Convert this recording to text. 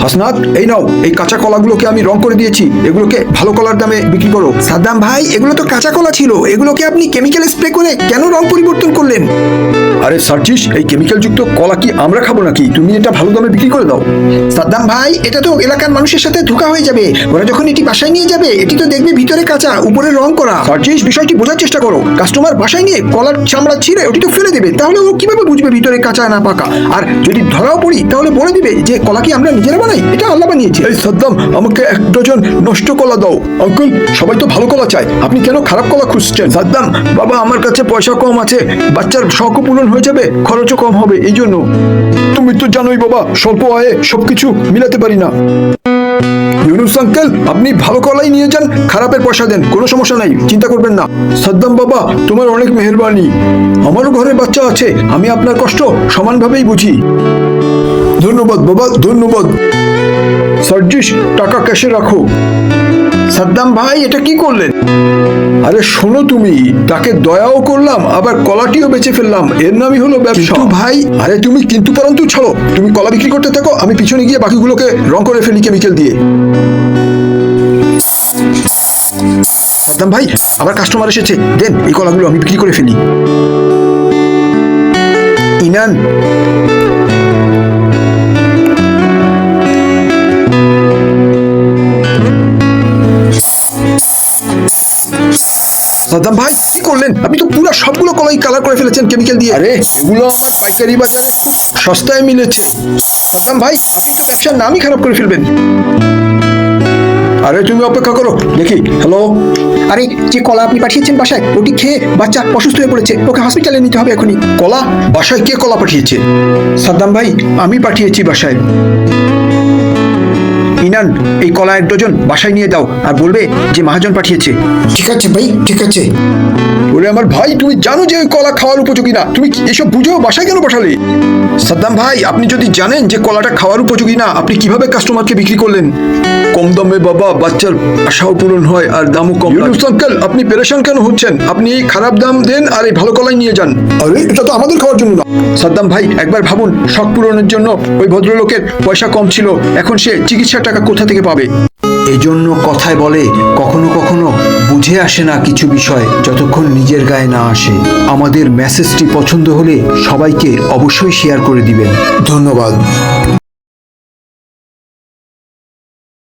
হাসনাত, এই নাও, এই কাঁচা কলাগুলোকে আমি রং করে দিয়েছি, এগুলোকে ভালো কলার দামে বিক্রি করো। সাদ্দাম ভাই, এগুলো তো কাঁচা কলা ছিল, এগুলোকে আপনি কেমিক্যাল স্প্রে করে কেন রং পরিবর্তন করলেন? আরে সার্জিস, এই কেমিক্যাল যুক্ত কলা কি আমরা খাবো নাকি? তুমি এটা ভালো দামে বিক্রি করে দাও। সাদ্দাম ভাই, এটা তো এলাকার মানুষের সাথে ধোঁকা হয়ে যাবে। ওরা যখন এটি বাসায় নিয়ে যাবে, এটি তো দেখবে ভিতরে কাঁচা, উপরে রং করা। সার্জিস, বিষয়টি বোঝার চেষ্টা করো। কাস্টমার বাসায় নিয়ে কলার চামড়া ছিঁড়ে ওটি তো ফেলে দেবে, তাহলে ও কিভাবে বুঝবে ভিতরে কাঁচা না পাকা? আর যদি ধরাও পড়ি, তাহলে বলে দিবে যে কলা কি আমরা নিজেরা বানাই, এটা আল্লাহ বানিয়েছে। এই সাদ্দাম, আমাকে 1 ডজন নষ্ট কলা দাও। আঙ্কেল, সবাই তো ভালো কলা চায়, আপনি কেন খারাপ কলা খুঁজছেন? সাদ্দাম, বাবা, আমার কাছে পয়সা কম আছে, বাচ্চার শখও পূরণ হয়ে যাবে, খরচও কম হবে, এই জন্য। তুমি তো জানোই বাবা, স্বল্প আয়ে সবকিছু মিলাতে পারি না। ইউনুস আঙ্কেল, আপনি ভালো কলাই নিয়ে যান, খারাপের পয়সা দেন, কোনো সমস্যা নাই, চিন্তা করবেন না। সাদ্দাম বাবা, তোমার অনেক মেহেরবানি। আমারও ঘরে বাচ্চা আছে, আমি আপনার কষ্ট সমানভাবেই বুঝি। ধন্যবাদ বাবা, ধন্যবাদ। সার্জিস, টাকা ক্যাশে রাখো। সাদ্দাম ভাই, এটা কি করলেন? আরে শোনো, তুমি তাকে দয়াও করলাম, আবার কলাটিও বেচে ফেললাম, এর নামই হলো ব্যবসা। কিন্তু ভাই, আরে তুমি কিন্তু পরন্তু ছাড়ো, তুমি কলা বিক্রি করতে থাকো, আমি পিছনে গিয়ে বাকিগুলোকে রং করে ফেলি কেমিক্যাল দিয়ে। সাদ্দাম ভাই, আবার কাস্টমার এসেছে, দেন এই কলাগুলো আমি বিক্রি করে ফেলি। ইনান, সাদ্দাম ভাই, কি করলেন? আপনি তো পুরো সবগুলো কলাই কালার করে ফেলেছেন কেমিক্যাল দিয়ে। আরে এগুলো আমার পাইকারি বাজারে খুব সস্তায় মিলেছে। সাদ্দাম ভাই, আপনি তো ব্যবসার নামই খারাপ করে ফেলবেন। আরে তুমি অপেক্ষা করো, দেখি। হ্যালো, আরে যে কলা আপনি পাঠিয়েছেন বাসায়, ওটি খেয়ে বাচ্চা অসুস্থ হয়ে পড়েছে, ওকে হসপিটালে নিতে হবে এখনই। কলা বাসায়? কে কলা পাঠিয়েছে? সাদ্দাম ভাই, আমি পাঠিয়েছি বাসায়। ইনান, এই কলা 1 ডজন বাসায় নিয়ে দাও, আর বলবে যে মহাজন পাঠিয়েছে। ঠিক আছে ভাই, ঠিক আছে। বলে আমার ভাই, তুমি জানো যে ওই কলা খাওয়ার উপযোগী না, তুমি এসব বুঝেও বাসায় কেন পাঠালে? সাদ্দাম ভাই, আপনি যদি জানেন যে কলাটা খাওয়ার উপযোগী না, আপনি কিভাবে কাস্টমারকে বিক্রি করলেন? কম দামে বাবা, বাচ্চার আশাও পূরণ হয় আর দামও কম। ইউনুস আঙ্কেল, আপনি পেরেশান কেন হচ্ছেন? আপনি এই খারাপ দাম দেন আর এই ভালো কলাই নিয়ে যান। আরে এটা তো আমাদের খাওয়ার জন্য না। সাদ্দাম ভাই, একবার ভাবুন, শখ পূরণের জন্য ওই ভদ্রলোকের পয়সা কম ছিল, এখন সে চিকিৎসার টাকা কোথা থেকে পাবে? এজন্য কথায় বলে, কখনো কখনো বুঝে আসে না কিছু বিষয় যতক্ষণ নিজের গায়ে না আসে। আমাদের মেসেজটি পছন্দ হলে সবাইকে অবশ্যই শেয়ার করে দিবেন। ধন্যবাদ।